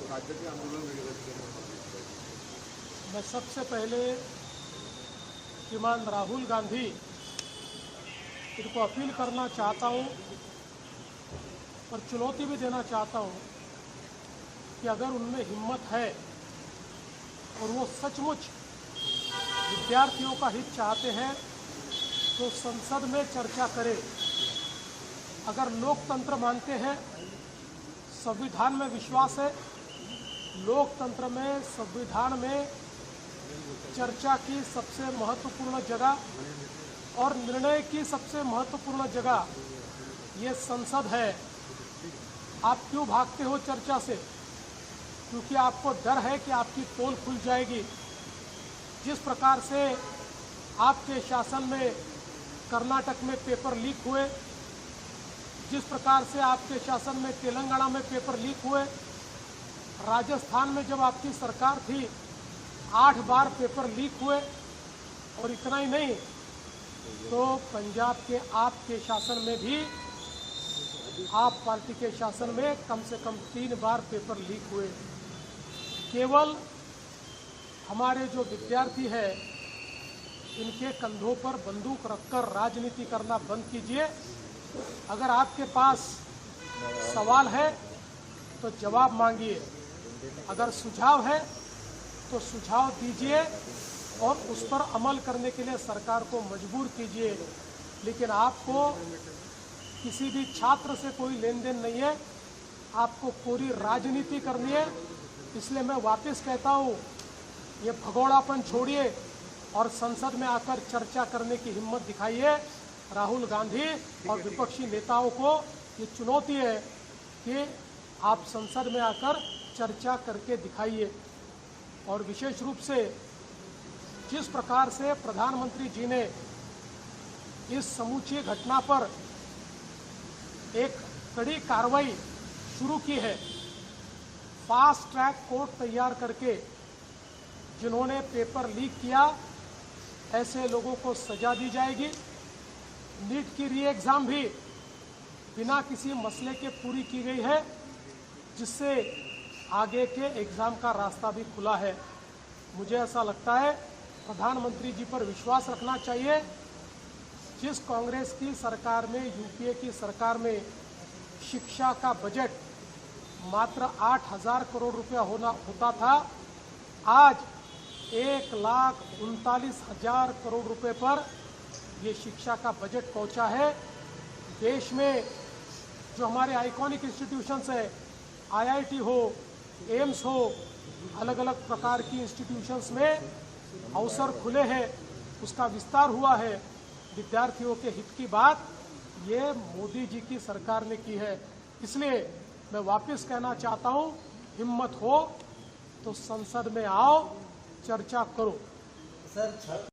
राज्य के आंदोलन मैं सबसे पहले श्रीमान राहुल गांधी इनको अपील करना चाहता हूं और चुनौती भी देना चाहता हूं कि अगर उनमें हिम्मत है और वो सचमुच विद्यार्थियों का हित चाहते हैं तो संसद में चर्चा करें। अगर लोकतंत्र मानते हैं, संविधान में विश्वास है, लोकतंत्र में संविधान में चर्चा की सबसे महत्वपूर्ण जगह और निर्णय की सबसे महत्वपूर्ण जगह ये संसद है। आप क्यों भागते हो चर्चा से? क्योंकि आपको डर है कि आपकी पोल खुल जाएगी। जिस प्रकार से आपके शासन में कर्नाटक में पेपर लीक हुए, जिस प्रकार से आपके शासन में तेलंगाना में पेपर लीक हुए, राजस्थान में जब आपकी सरकार थी 8 बार पेपर लीक हुए, और इतना ही नहीं तो पंजाब के आपके शासन में भी, आप पार्टी के शासन में कम से कम 3 बार पेपर लीक हुए। केवल हमारे जो विद्यार्थी है इनके कंधों पर बंदूक रखकर राजनीति करना बंद कीजिए। अगर आपके पास सवाल है तो जवाब मांगिए, अगर सुझाव है तो सुझाव दीजिए और उस पर अमल करने के लिए सरकार को मजबूर कीजिए। लेकिन आपको किसी भी छात्र से कोई लेन देन नहीं है, आपको पूरी राजनीति करनी है। इसलिए मैं वापस कहता हूँ, ये भगोड़ापन छोड़िए और संसद में आकर चर्चा करने की हिम्मत दिखाइए। राहुल गांधी और विपक्षी नेताओं को ये चुनौती है कि आप संसद में आकर चर्चा करके दिखाइए। और विशेष रूप से जिस प्रकार से प्रधानमंत्री जी ने इस समूची घटना पर एक कड़ी कार्रवाई शुरू की है, फास्ट ट्रैक कोर्ट तैयार करके जिन्होंने पेपर लीक किया ऐसे लोगों को सजा दी जाएगी। नीट की री एग्ज़ाम भी बिना किसी मसले के पूरी की गई है, जिससे आगे के एग्ज़ाम का रास्ता भी खुला है। मुझे ऐसा लगता है प्रधानमंत्री जी पर विश्वास रखना चाहिए। जिस कांग्रेस की सरकार में, यूपीए की सरकार में शिक्षा का बजट मात्र 8,000 करोड़ रुपया होता था, आज 1,39,000 करोड़ रुपए पर ये शिक्षा का बजट पहुंचा है। देश में जो हमारे आइकॉनिक इंस्टीट्यूशंस है, आईआईटी हो, एम्स हो, अलग अलग प्रकार की इंस्टीट्यूशंस में अवसर खुले हैं, उसका विस्तार हुआ है। विद्यार्थियों के हित की बात ये मोदी जी की सरकार ने की है। इसलिए मैं वापस कहना चाहता हूँ, हिम्मत हो तो संसद में आओ, चर्चा करो। सर